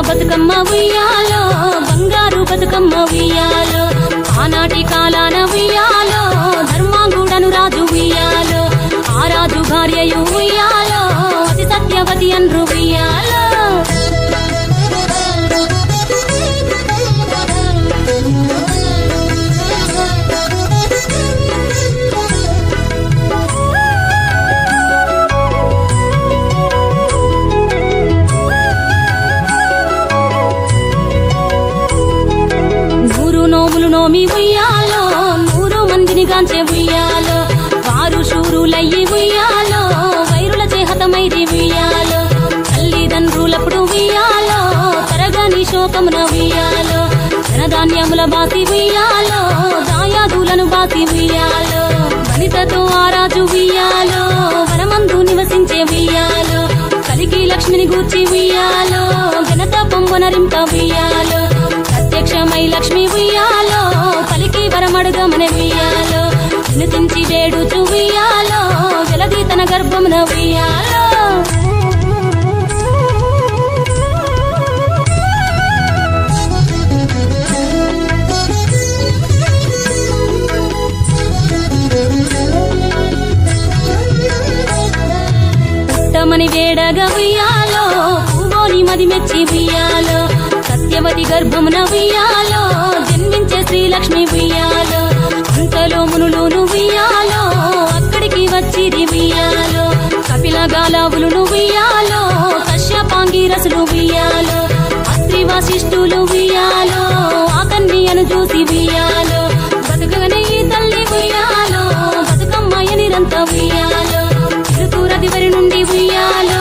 బతుకమ్మ ఉయ్యాలో బంగారు బతుకమ్మ ఉయ్యాలో ఆనాటి కాలాన ఉయ్యాలో ధర్మాంగుడను రాజు ఉయ్యాలో ఆ రాజు భార్యయు ఉయ్యాలో అతి సత్యవతి అన్రు ఉయ్యాలో నోమి ఉయ్యాలో 100 మందిని గాంచే ఉయ్యాలో వారు శూరులయ్యి ఉయ్యాలో వైరుల చేహతమైరి ఉయ్యాలో తల్లిదండ్రులప్పుడు ఉయ్యాలో తరగని శోకమున ఉయ్యాలో ధనధాన్యముల బాసి ఉయ్యాలో దాయాదులను బాసి ఉయ్యాలో వనితతో ఆరాజు ఉయ్యాలో వనమందు నివసించే ఉయ్యాలో కలికి లక్ష్మిని గూర్చి ఉయ్యాలో ఘనత పొంగునరింప ఉయ్యాలో ప్రత్యక్షమై లక్ష్మి ఉయ్యాలో పలికి వరమడుగమని ఉయ్యాలో వినుతించి వేడుచు ఉయ్యాలో జలది తన గర్భమున ఉయ్యాలో పుట్టమని వేడగా ఉయ్యాలో పూగోని మది మెచ్చి ఉయ్యాలో సత్యవతి గర్భమున ఉయ్యాలో జన్మించే శ్రీలక్ష్మి ఉయ్యాలో అంతలో మునులు ఉయ్యాలో అక్కడికి వచ్చిరి ఉయ్యాలో కపిల గాలావులు ఉయ్యాలో కశ్యపాంగిరసులు ఉయ్యాలో అత్రి వశిష్ఠులు ఉయ్యాలో ఆ కన్యను చూసి ఉయ్యాలో బతుకగనే ఈ తల్లి ఉయ్యాలో బతుకమ్మయ్య నిరంత ఉయ్యాలో తిరుతూరది వరి నుండి ఉయ్యాలో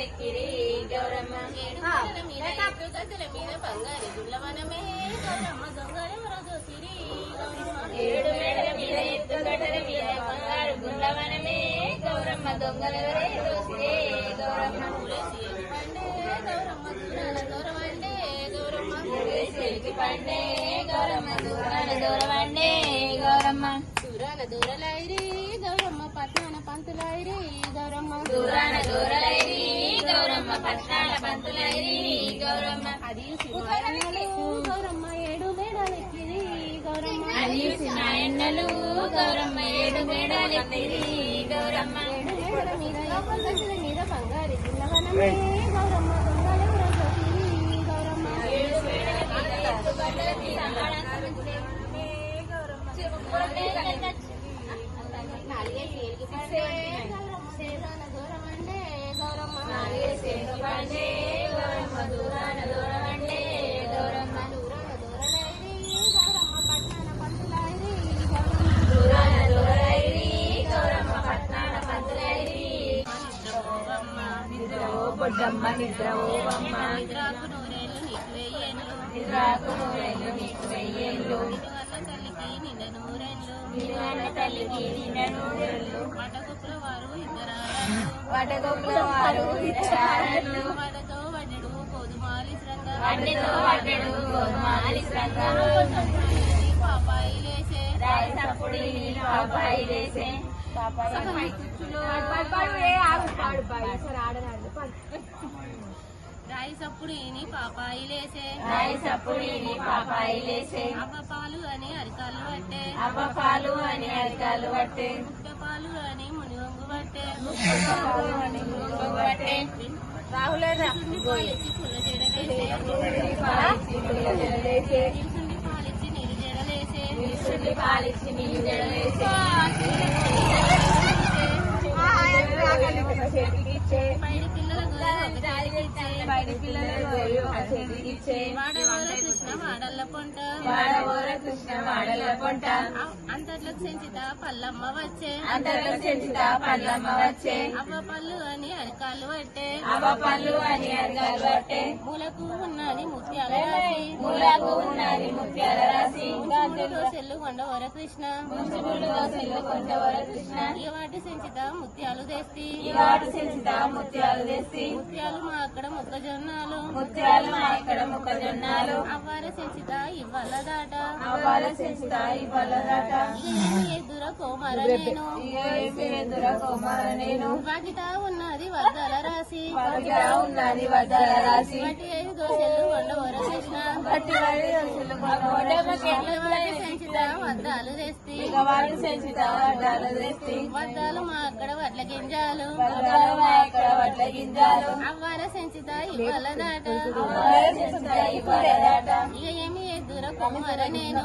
మేడలెక్కిరి గౌరమ్మ ఏడు మేడల మీద ఎత్తు గద్దెల మీద బంగారు గుళ్ళవనమే గౌరమ్మ దొంగలెవరో దోసిరి గౌరమ్మ ఏడు మేడల మీద ఎత్తు గద్దెల మీద బంగారు గుళ్ళవనమే గౌరమ్మ దొంగలెవరే దోసిరే గౌరమ్మ పండే గౌరమ్మ దూరాన దూరవండే గౌరమ్మ దూరాన దూరలైరి గౌరమ్మ పట్నాన పంతులైరి గౌరమ్మ దూరాన దూరలైరి గౌరమ్మ పట్నాన పంతులైరి గౌరమ్మ అది గౌరమ్మ ఏడు మేడలెక్కిరి గౌరమ్మ అది నాయన్నలు గౌరమ్మ ఏడు మేడలెక్కిరి గౌరమ్మ ఏడు మేడల మీద గద్దెల మీద బంగారు గుళ్ళవనమే గౌరమ్మ దొంగలెవరో దోసిరి గౌరమ్మ ఏడు మేడల మీద బొడ్డమ్మ నిద్ర ఓవమ్మ నిద్రాకు నూరేళ్ళు నీకు వెయ్యేళ్ళు నిద్రాకు నూరేళ్ళు నీకు వెయ్యేళ్ళు నిలువన్న తల్లికి నిండ నూరేళ్ళు నిలువన్న తల్లికి నిండ నూరేళ్ళు వడగొప్పుల వారు ఇద్దరాళ్ళు వడగొప్పుల వారు ఇద్దరాళ్ళు వడతో వడ్డెడు కోదుమాలి శ్రద్ధ వడ్డెతో వడ్డెడు కోదుమాలి శ్రద్ధ పాపాయి లేసే రాయి తప్పుడు పాపాయి లేసే రాయి సప్పుడు ఈని పాపాయి లేసే రాయి సప్పుడు ఈని పాపాయి లేసే అవ్వపాలు అని అరికాలు పట్టే అవ్వపాలు అని అరికాలు పట్టే ముఖ్యపాలు అని మునిగొంగు పట్టే ముఖ్యపాలు అని మునిగొంగు పట్టే రాహులే పాలిచ్చి పుల్ల జడలేసే పాలిచ్చి నీళ్ళు జడలేసే పాలిచ్చి నీళ్ళు జడలేసే అంతట్లోకి సెంచిత పల్లమ్మ వచ్చే అంతట్లోకి సెంచిత పల్లమ్మ వచ్చే అవ్వ పళ్ళు అని అరకాలు పట్టే అవ్వ పళ్ళు అని అరకాలు పట్టే మూలకు ఉన్నది ముత్యాల రాసి మూలకు ఉన్నది ముత్యాల రాసి దోసెల్లు కొండవర కృష్ణ దోసెల్లు కొండవర కృష్ణ ఇవాటి సెంచిత ముత్యాలు తెస్తి ఇవాటి సెంచిత ముత్యాలు తెస్తి ముత్యాలు మా అక్కడ మొక్కజొన్నాలు ముత్యాలు మా అక్కడ మొక్కజొన్నాలు అవ్వాల సెంచిత ఇవ్వాల దాట అవ్వాల సెంచిత ఇవ్వాల దాట ఎదుర కోమార నేను ఎదుర కోమార నేను వాకిట ఉన్నది వద్దాల రాసి వాకిట ఉన్నది వద్దాల రాసి వాటి 5 దోసెల్లు కొండవర కృష్ణ వాటి 5 దోసెల్లు కొండవర సెంచిత వద్దాలు తెస్తి వాటి సెంచిత వద్దాలు తెస్తి వద్దాలు మా అక్కడ వడ్ల గింజాలు వద్దాలు మా అక్కడ వడ్ల గింజాలు అవ్వాల సెంచిత ఇవ్వాల దాట అవ్వాల సెంచిత ఇవ్వాల దాట ఇక ఏమి ఎదుర కోమార నేను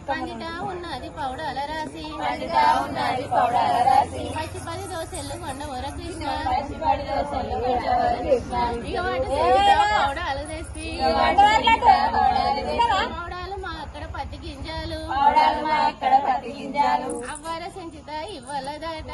పందిట ఉన్నది పౌడాల రాసి పందిట ఉన్నది పౌడాల రాసి 10 దోసెల్లు కొండవర కృష్ణ 10 దోసెల్లు కొండవర కృష్ణ ఇక వాటి సెంచిత పౌడాలు తెస్తి పౌడాలు మా అక్కడ పత్తి గింజాలు పౌడాలు మా అక్కడ పత్తి గింజాలు అవ్వాల సెంచిత ఇవ్వాల దాట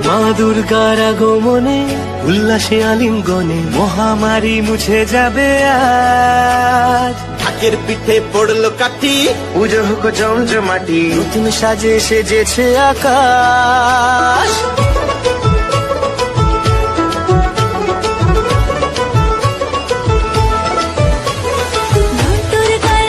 মা দুর্গার আগমনে উল্লাসে আলিঙ্গনে মহামারী মুছে যাবে আজ। ঢাকের পিঠে পড়লো কাঠি, পুজো হোক জমজমাটি, নতুন সাজে সেজেছে আকাশ।